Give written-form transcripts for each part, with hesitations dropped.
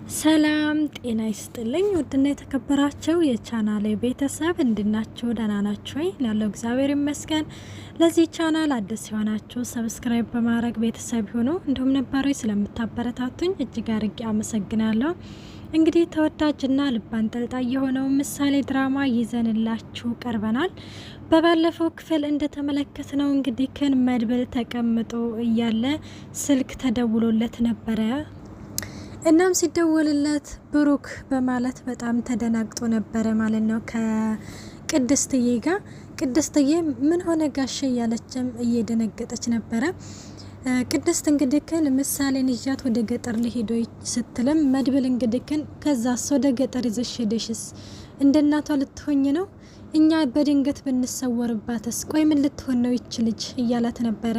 ሰላም ጤና ይስጥልኝ። ውድና የተከበራችሁ የቻናሌ ቤተሰብ እንድናችሁ ደህና ናችሁ ወይ? ላለው እግዚአብሔር ይመስገን። ለዚህ ቻናል አዲስ የሆናችሁ ሰብስክራይብ በማድረግ ቤተሰብ ሆኖ እንዲሁም ነባሮች ስለምታበረታቱኝ እጅግ አርጌ አመሰግናለሁ። እንግዲህ ተወዳጅና ልብ አንጠልጣይ የሆነው ምሳሌ ድራማ ይዘንላችሁ ቀርበናል። በባለፈው ክፍል እንደተመለከትነው እንግዲህ መድብል ተቀምጦ እያለ ስልክ ተደውሎለት ነበረ። እናም ሲደወልለት ብሩክ በማለት በጣም ተደናግጦ ነበረ ማለት ነው ከቅድስትዬ ጋር። ቅድስትዬ ምን ሆነ ጋሼ እያለችም እየደነገጠች ነበረ። ቅድስት እንግዲህ ምሳሌን ይዣት ወደ ገጠር ሊሄዶ ስትልም መድብል እንግዲህ ከዛስ ወደ ገጠር ይዘሽ ሄደሽስ እንደ እናቷ ልትሆኝ ነው? እኛ በድንገት ብንሰወርባትስ? ቆይ ምን ልትሆን ነው ይች ልጅ እያላት ነበረ።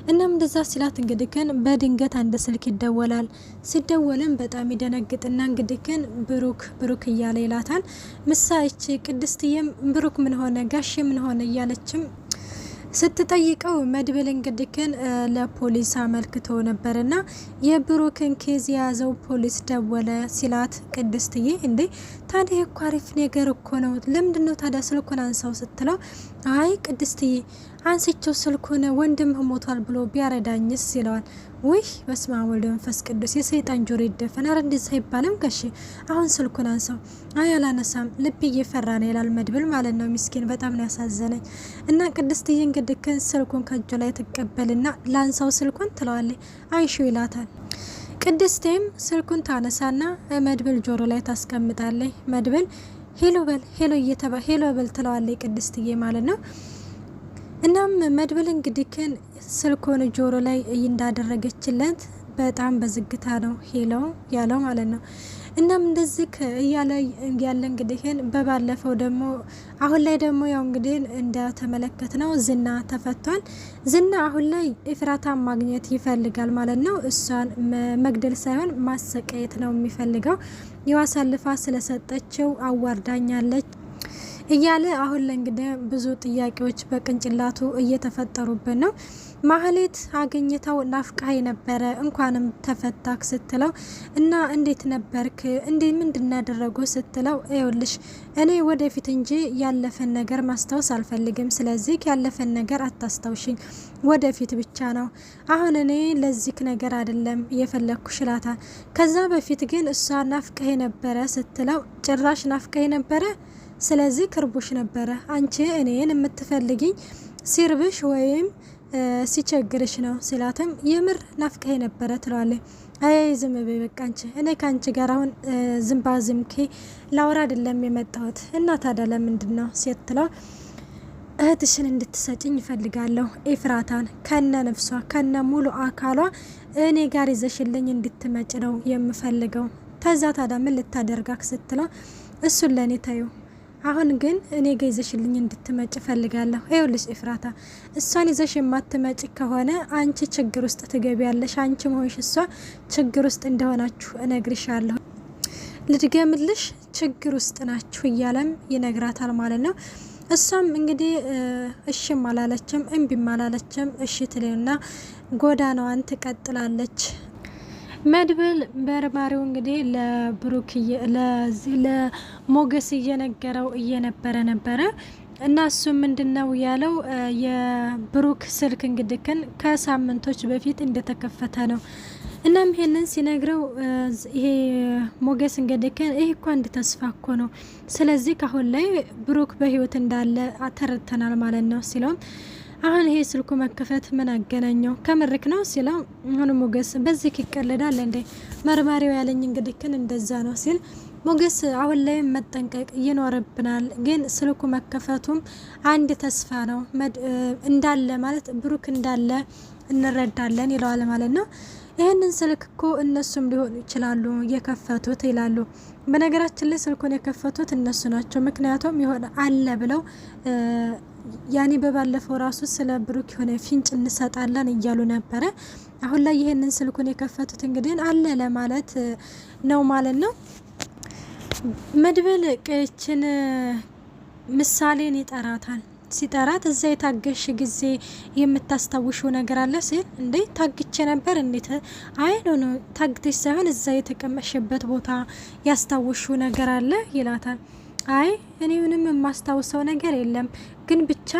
እናም እንደዛ ሲላት እንግዲህ በድንገት አንድ ስልክ ይደወላል። ሲደወልም በጣም ይደነግጥና እንግዲህ ብሩክ እያለ ይላታል። ምሳይች ቅድስትዬም ብሩክ ምን ሆነ ጋሼ ምን ሆነ እያለችም ስትጠይቀው መድብል እንግዲህ ለፖሊስ አመልክቶ ነበርና የብሩክን ኬዝ የያዘው ፖሊስ ደወለ ሲላት ቅድስትዬ እንዴ ታዲያ እኮ አሪፍ ነገር እኮ ነው፣ ለምንድነው ታዲያ ስልኩን አንሳው ስትለው አይ ቅድስትዬ አንስቸው ስልኩን ወንድምህ ሞቷል ብሎ ቢያረዳኝስ ይለዋል። ውይ በስመ አብ ወወልድ ወመንፈስ ቅዱስ የሰይጣን ጆሮ ይደፈን። አረ እንደዛ አይባልም ጋሼ አሁን ስልኩን አንሳው። አይ አላነሳም ልብ እየፈራ ነው ይላል መድብል ማለት ነው። ምስኪን በጣም ነው ያሳዘነኝ። እና ቅድስትዬ እንግዲህ ስልኩን ከእጁ ላይ ትቀበልና ላንሳው ስልኩን ትለዋለች። አይሹ ይላታል። ቅድስቴም ስልኩን ታነሳና መድብል ጆሮ ላይ ታስቀምጣለች። መድብል ሄሎ በል ሄሎ በል ትለዋለች ቅድስትዬ ማለት ነው። እናም መድብል እንግዲህ ስልኩን ጆሮ ላይ እንዳደረገችለት በጣም በዝግታ ነው ሄሎ ያለው ማለት ነው። እናም እንደዚህ እያለ እንግዲህ በባለፈው ደግሞ አሁን ላይ ደግሞ ያው እንግዲህ እንደተመለከት ነው ዝና ተፈቷል። ዝና አሁን ላይ ኤፍራታን ማግኘት ይፈልጋል ማለት ነው። እሷን መግደል ሳይሆን ማሰቃየት ነው የሚፈልገው። የዋሳልፋ ስለሰጠችው አዋርዳኛለች እያለ አሁን ላይ እንግዲህ ብዙ ጥያቄዎች በቅንጭላቱ እየተፈጠሩበት ነው። ማህሌት አገኘታው ናፍቃይ ነበረ እንኳንም ተፈታክ ስትለው እና እንዴት ነበርክ እንዴ ምንድን ያደረገው ስትለው ይኸውልሽ እኔ ወደፊት እንጂ ያለፈን ነገር ማስታወስ አልፈልግም። ስለዚህ ያለፈን ነገር አታስታውሽኝ፣ ወደፊት ብቻ ነው። አሁን እኔ ለዚህ ነገር አይደለም የፈለኩሽ ይላታል። ከዛ በፊት ግን እሷ ናፍቃይ ነበረ ስትለው ጭራሽ ናፍቃይ ነበረ ስለዚህ ክርቦሽ ነበረ። አንቺ እኔን የምትፈልጊኝ ሲርብሽ ወይም ሲቸግርሽ ነው ሲላትም የምር ናፍቀኸኝ ነበረ ትለዋለች። አይ ዝም በይ በቃ አንቺ እኔ ካንቺ ጋር አሁን ዝምባዝምኬ ላውራ አይደለም የመጣሁት እና ታዲያ ለምንድን ነው ስትለው እህትሽን እንድትሰጭኝ ይፈልጋለሁ ኤፍራታን ከነ ነፍሷ ከነ ሙሉ አካሏ እኔ ጋር ይዘሽልኝ እንድትመጭ ነው የምፈልገው። ከዛ ታዲያ ምን ልታደርጋክ ስትለው እሱን ለኔ ታዩ አሁን ግን እኔ ጋር ይዘሽልኝ እንድትመጭ ፈልጋለሁ። ይኸውልሽ ኤፍራታ እሷን ይዘሽ የማትመጭ ከሆነ አንቺ ችግር ውስጥ ትገቢያለሽ። አንቺ መሆንሽ እሷ ችግር ውስጥ እንደሆናችሁ እነግርሻለሁ። ልድገምልሽ ችግር ውስጥ ናችሁ እያለም ይነግራታል ማለት ነው። እሷም እንግዲህ እሽም አላለችም እምቢም አላለችም። እሺ ትልና ጎዳናዋን ትቀጥላለች። መድብል በርማሪው እንግዲህ ለብሩክ ለሞገስ እየነገረው ነበረ እና እሱ ምንድነው ያለው የብሩክ ስልክ እንግዲህ ከሳምንቶች በፊት እንደተከፈተ ነው። እናም ይሄንን ሲነግረው ይሄ ሞገስ እንግዲህ ይሄ እኮ አንድ ተስፋ እኮ ነው። ስለዚህ ካሁን ላይ ብሩክ በህይወት እንዳለ ተረድተናል ማለት ነው ሲለውም አሁን ይሄ ስልኩ መከፈት ምን አገናኘው ከምርክ ነው ሲለው አሁን ሞገስ በዚህ ይቀለዳል እንዴ መርማሪው ያለኝ እንግዲህ እንደዛ ነው ሲል ሞገስ አሁን ላይ መጠንቀቅ ይኖርብናል፣ ግን ስልኩ መከፈቱም አንድ ተስፋ ነው እንዳለ ማለት ብሩክ እንዳለ እንረዳለን ይለዋል ማለት ነው። ይህንን ስልክ እኮ እነሱም ሊሆኑ ይችላሉ የከፈቱት ይላሉ። በነገራችን ላይ ስልኩን የከፈቱት እነሱ ናቸው። ምክንያቱም የሆነ አለ ብለው ያኔ በባለፈው ራሱ ስለ ብሩክ የሆነ ፍንጭ እንሰጣለን እያሉ ነበረ። አሁን ላይ ይሄንን ስልኩን የከፈቱት እንግዲህ አለ ለማለት ነው ማለት ነው። መድብል ቅችን ምሳሌን ይጠራታል። ሲጠራት እዛ የታገሽ ጊዜ የምታስታውሽው ነገር አለ ሲል እንዴ ታግቼ ነበር እንዴት? አይ ነው ታግተሽ ሳይሆን እዛ የተቀመሽበት ቦታ ያስታውሽው ነገር አለ ይላታል። አይ እኔ ምንም የማስታውሰው ነገር የለም ግን ብቻ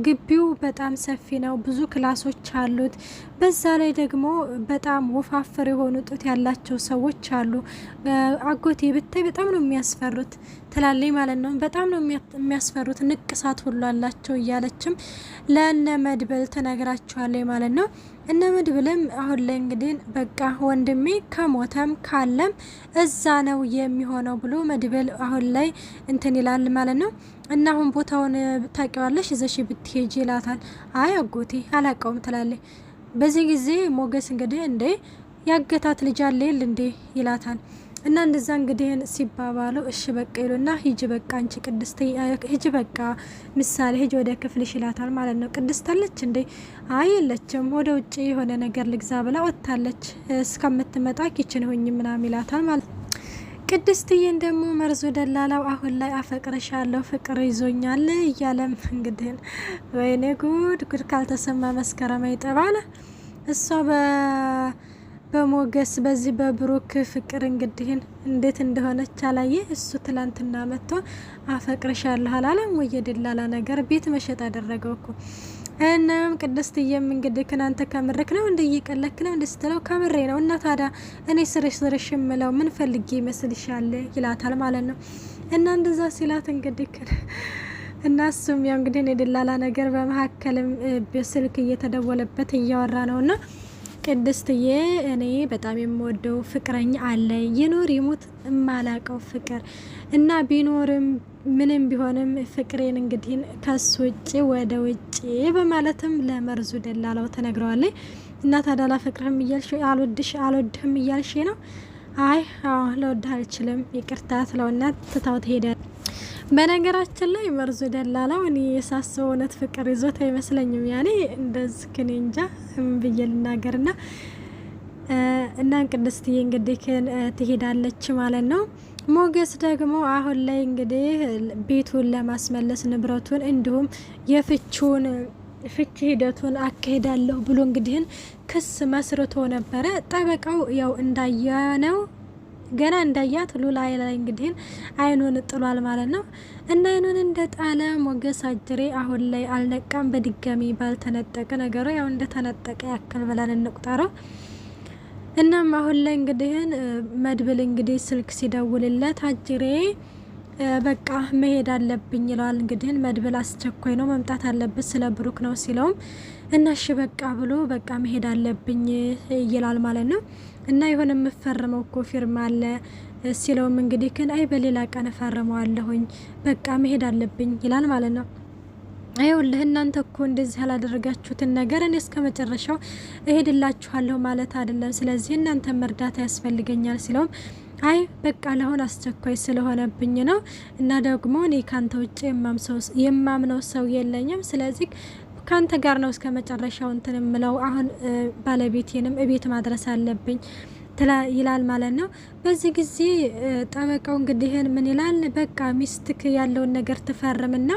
ግቢው በጣም ሰፊ ነው፣ ብዙ ክላሶች አሉት። በዛ ላይ ደግሞ በጣም ወፋፈር የሆኑ ጡት ያላቸው ሰዎች አሉ። አጎቴ ብታይ በጣም ነው የሚያስፈሩት ትላለች ማለት ነው። በጣም ነው የሚያስፈሩት፣ ንቅሳት ሁሉ አላቸው እያለችም ለእነ መድብል ትነግራቸዋለች ማለት ነው። እነ መድብልም አሁን ላይ እንግዲህ በቃ ወንድሜ ከሞተም ካለም እዛ ነው የሚሆነው ብሎ መድብል አሁን ላይ እንትን ይላል ማለት ነው። እና አሁን ቦታውን ታውቂዋለሽ ይዘሽ ብትሄጂ ይላታል። አይ አጎቴ አላውቀውም ትላለች። በዚህ ጊዜ ሞገስ እንግዲህ እንዴ ያገታት ልጅ አለ እንዴ ይላታል። እና እንደዛ እንግዲህ ሲባባሉ እሺ በቃ ይሉና ሂጂ በቃ አንቺ ቅድስት ሂጂ በቃ ምሳሌ ሂጂ ወደ ክፍልሽ ይላታል ማለት ነው። ቅድስት አለች እንዴ? አይ የለችም፣ ወደ ውጭ የሆነ ነገር ልግዛ ብላ ወጥታለች፣ እስከምትመጣ ኪችን ሆኝ ምናምን ይላታል ማለት ነው። ቅድስትዬን ደግሞ መርዞ ደላላው አሁን ላይ አፈቅርሻለሁ ፍቅር ይዞኛል እያለም እንግዲህ ወይኔ ጉድ ጉድ ካልተሰማ መስከረም አይጠባለ እሷ በሞገስ በዚህ በብሩክ ፍቅር እንግዲህ እንዴት እንደሆነች አላየ። እሱ ትላንትና መጥቶ አፈቅርሻለሁ አላለም ወይ? የደላላ ነገር ቤት መሸጥ አደረገው እኮ። እናም ቅድስትዬም እንግዲህ ከናንተ ከምርክ ነው እንደ እየቀለክ ነው እንደስተለው ከምሬ ነው። እና ታዲያ እኔ ስርሽ ምለው ምን ፈልጌ ይመስልሻል ይላታል ማለት ነው። እና እንደዛ ሲላት እንግዲህ እና እሱም ያው እንግዲህ የደላላ ነገር በመሀከልም በስልክ እየተደወለበት እያወራ ነውና ቅድስትዬ እኔ በጣም የምወደው ፍቅረኛ አለ ይኖር ይሙት እማላቀው ፍቅር እና ቢኖርም ምንም ቢሆንም ፍቅሬን እንግዲህ ከሱ ውጪ ወደ ውጪ በማለትም ለመርዙ ደላላው ተነግረዋለች። እና ታዳላ ፍቅርህም እያልሽ አልወድህም እያልሽ ነው? አይ አዎ ለወድህ አልችልም ይቅርታ ስለውና ትታው ትሄዳለች። በነገራችን ላይ መርዙ ደላላው እኔ የሳሰው እውነት ፍቅር ይዞት አይመስለኝም። ያኔ እንደዚህ ከኔ እንጃ ብዬ ልናገርና እና ቅድስትዬ እንግዲህ ትሄዳለች ማለት ነው። ሞገስ ደግሞ አሁን ላይ እንግዲህ ቤቱን ለማስመለስ ንብረቱን እንዲሁም ፍቺ ሂደቱን አካሄዳለሁ ብሎ እንግዲህ ክስ መስርቶ ነበረ። ጠበቃው ያው እንዳያነው ገና እንዳያት ሉላ ላይ እንግዲህ አይኑን ጥሏል ማለት ነው። እና አይኑን እንደጣለ ሞገስ አጅሬ አሁን ላይ አልነቃም። በድጋሚ ባልተነጠቀ ነገሩ ያው እንደተነጠቀ ያክል ብለን እንቁጠረው። እናም አሁን ላይ እንግዲህ መድብል እንግዲህ ስልክ ሲደውልለት አጅሬ በቃ መሄድ አለብኝ ይለዋል። እንግዲህ መድብል አስቸኳይ ነው መምጣት አለበት ስለ ብሩክ ነው ሲለውም እና እሺ በቃ ብሎ በቃ መሄድ አለብኝ ይላል ማለት ነው። እና የሆነ የምፈርመው እኮ ፊርማ አለ ሲለውም እንግዲህ ግን አይ በሌላ ቀን ፈርመዋለሁኝ በቃ መሄድ አለብኝ ይላል ማለት ነው። አይውልህ እናንተ እኮ እንደዚህ ያላደረጋችሁትን ነገር እኔ እስከ መጨረሻው እሄድላችኋለሁ ማለት አይደለም፣ ስለዚህ እናንተ መርዳት ያስፈልገኛል ሲለውም አይ በቃ ለሆነ አስቸኳይ ስለሆነብኝ ነው እና ደግሞ እኔ ካንተ ውጭ የማምነው ሰው የለኝም፣ ስለዚህ ካንተ ጋር ነው እስከ መጨረሻው እንትን ምለው አሁን ባለቤቴንም እቤት ማድረስ አለብኝ ይላል ማለት ነው። በዚህ ጊዜ ጠበቃው እንግዲህ ምን ይላል? በቃ ሚስትክ ያለውን ነገር ትፈርምና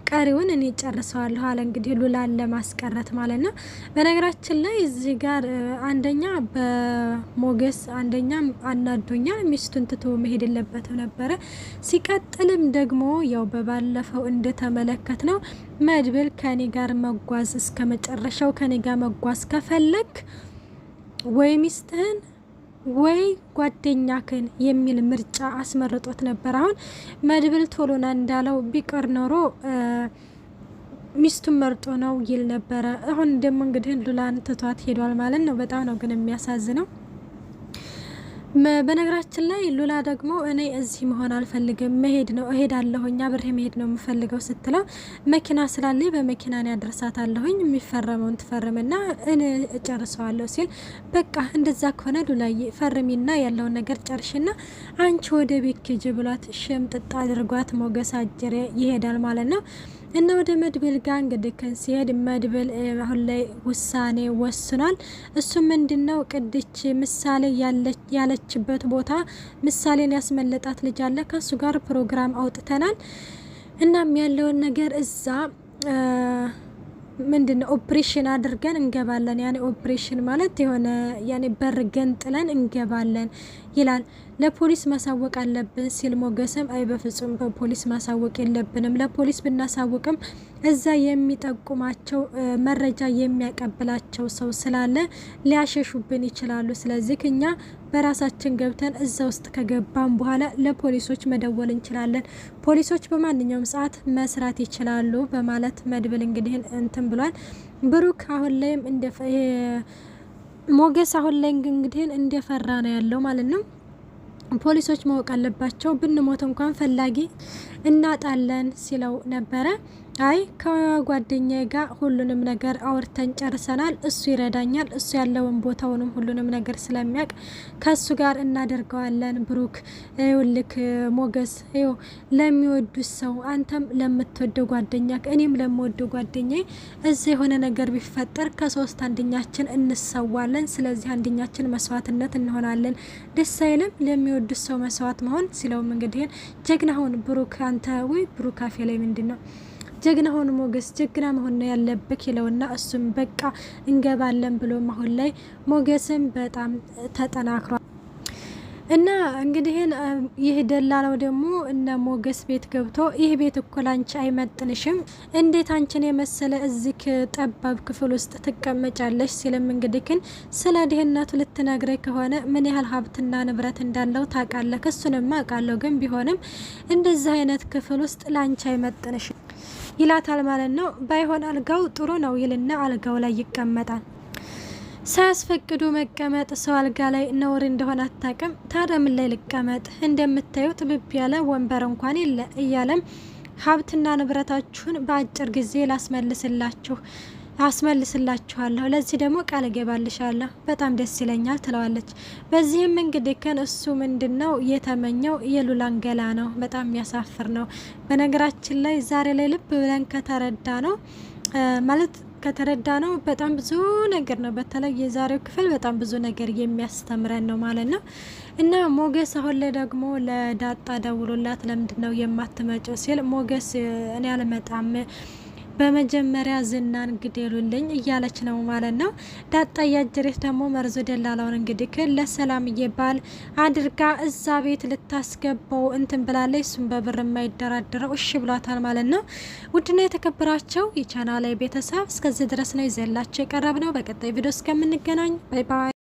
ቀሪውን እኔ ጨርሰዋለሁ አለ እንግዲህ ሉላን ለማስቀረት ማለት ነው። በነገራችን ላይ እዚህ ጋር አንደኛ በሞገስ አንደኛ አናዶኛል፣ ሚስቱን ትቶ መሄድ የለበትም ነበረ። ሲቀጥልም ደግሞ ያው በባለፈው እንደተመለከት ነው መድብል ከኔ ጋር መጓዝ እስከ መጨረሻው ከኔ ጋር መጓዝ ከፈለክ ወይ ሚስትህን ወይ ጓደኛክን የሚል ምርጫ አስመርጦት ነበር። አሁን መድብል ቶሎና እንዳለው ቢቀር ኖሮ ሚስቱን መርጦ ነው ይል ነበረ። አሁን ደግሞ እንግዲህ ሉላን ትቷት ሄዷል ማለት ነው። በጣም ነው ግን የሚያሳዝነው። በነገራችን ላይ ሉላ ደግሞ እኔ እዚህ መሆን አልፈልግም እሄዳለሁኝ አብሬ መሄድ ነው የምፈልገው ስትለው መኪና ስላለኝ በመኪና ያደርሳታለሁኝ የሚፈረመውን ትፈርምና እኔ እጨርሰዋለሁ ሲል በቃ እንደዛ ከሆነ ሉላዬ ፈርሚና ያለውን ነገር ጨርሽና አንቺ ወደ ቤት ሂጂ ብሏት ሽምጥጥ አድርጓት ሞገስ አጀሬ ይሄዳል ማለት ነው። እና ወደ መድብል ጋር እንግዲህ ሲሄድ መድብል አሁን ላይ ውሳኔ ወስኗል። እሱ ምንድነው ቅድች ምሳሌ ያለችበት ቦታ ምሳሌን ያስመለጣት ልጅ አለ፣ ከሱ ጋር ፕሮግራም አውጥተናል እናም ያለውን ነገር እዛ ምንድነው ኦፕሬሽን አድርገን እንገባለን። ያኔ ኦፕሬሽን ማለት የሆነ ያኔ በር ገንጥለን እንገባለን ይላል። ለፖሊስ ማሳወቅ አለብን ሲል ሞገስም አይ በፍጹም በፖሊስ ማሳወቅ የለብንም፣ ለፖሊስ ብናሳውቅም እዛ የሚጠቁማቸው መረጃ የሚያቀብላቸው ሰው ስላለ ሊያሸሹብን ይችላሉ። ስለዚህ እኛ በራሳችን ገብተን እዛ ውስጥ ከገባን በኋላ ለፖሊሶች መደወል እንችላለን፣ ፖሊሶች በማንኛውም ሰዓት መስራት ይችላሉ በማለት መድብል እንግዲህ እንትን ብሏል። ብሩክ አሁን ላይም ሞገስ አሁን ላይ እንግዲህ እንደፈራ ነው ያለው ማለት ነው። ፖሊሶች ማወቅ አለባቸው፣ ብንሞት እንኳን ፈላጊ እናጣለን ሲለው ነበረ። አይ ከጓደኛዬ ጋር ሁሉንም ነገር አውርተን ጨርሰናል፣ እሱ ይረዳኛል፣ እሱ ያለውን ቦታውንም ሁሉንም ነገር ስለሚያውቅ ከሱ ጋር እናደርገዋለን። ብሩክ ይኸውልህ ሞገስ ይኸው ለሚወዱት ሰው አንተም ለምትወደው ጓደኛ እኔም ለምወደው ጓደኛዬ እዚህ የሆነ ነገር ቢፈጠር ከሶስት አንደኛችን እንሰዋለን። ስለዚህ አንደኛችን መስዋዕትነት እንሆናለን። ደስ አይልም ለሚወዱት ሰው መስዋዕት መሆን ሲለውም እንግዲህ ጀግና ሁን ብሩክ አንተ ወይ ብሩክ አፌ ላይ ምንድነው ጀግና ሆኖ ሞገስ ጀግና መሆን ነው ያለብክ ይለውና እሱም በቃ እንገባለን ብሎ አሁን ላይ ሞገስም በጣም ተጠናክሯል። እና እንግዲህ ይህ ደላላው ደግሞ እነ ሞገስ ቤት ገብቶ ይህ ቤት እኮ ላንቺ አይመጥንሽም፣ እንዴት አንቺን የመሰለ እዚህ ጠባብ ክፍል ውስጥ ትቀመጫለሽ ሲልም እንግዲህ ስለ ድህነቱ ልትነግረኝ ከሆነ ምን ያህል ሀብትና ንብረት እንዳለው ታውቃለህ? እሱንማ አውቃለሁ፣ ግን ቢሆንም እንደዚህ አይነት ክፍል ውስጥ ላንቺ አይመጥንሽም ይላታል ማለት ነው። ባይሆን አልጋው ጥሩ ነው ይልና አልጋው ላይ ይቀመጣል። ሳያስፈቅዱ መቀመጥ ሰው አልጋ ላይ ነውር እንደሆነ አታውቅም። ታዲያ ምን ላይ ልቀመጥ? እንደምታዩት ብብ ያለ ወንበር እንኳን የለ እያለም ሀብትና ንብረታችሁን በአጭር ጊዜ አስመልስላችኋለሁ፣ ለዚህ ደግሞ ቃል እገባልሻለሁ፣ በጣም ደስ ይለኛል ትለዋለች። በዚህም እንግዲህ እሱ ምንድነው የተመኘው የሉላን ገላ ነው። በጣም የሚያሳፍር ነው። በነገራችን ላይ ዛሬ ላይ ልብ ብለን ከተረዳ ነው በጣም ብዙ ነገር ነው። በተለይ የዛሬው ክፍል በጣም ብዙ ነገር የሚያስተምረን ነው ማለት ነው። እና ሞገስ አሁን ላይ ደግሞ ለዳጣ ደውሎላት ለምንድነው የማትመጪው ሲል ሞገስ እኔ አልመጣም በመጀመሪያ ዝናን ግደሉልኝ እያለች ነው ማለት ነው። ዳጣ እያጀሬት ደግሞ መርዞ ደላላውን እንግዲህ ለሰላምዬ ባል አድርጋ እዛ ቤት ልታስገባው እንትን ብላለች። እሱም በብር የማይደራደረው እሺ ብሏታል ማለት ነው። ውድና የተከበራቸው የቻናሌ ቤተሰብ እስከዚህ ድረስ ነው ይዘላቸው የቀረብ ነው። በቀጣይ ቪዲዮ እስከምንገናኝ ባይ ባይ።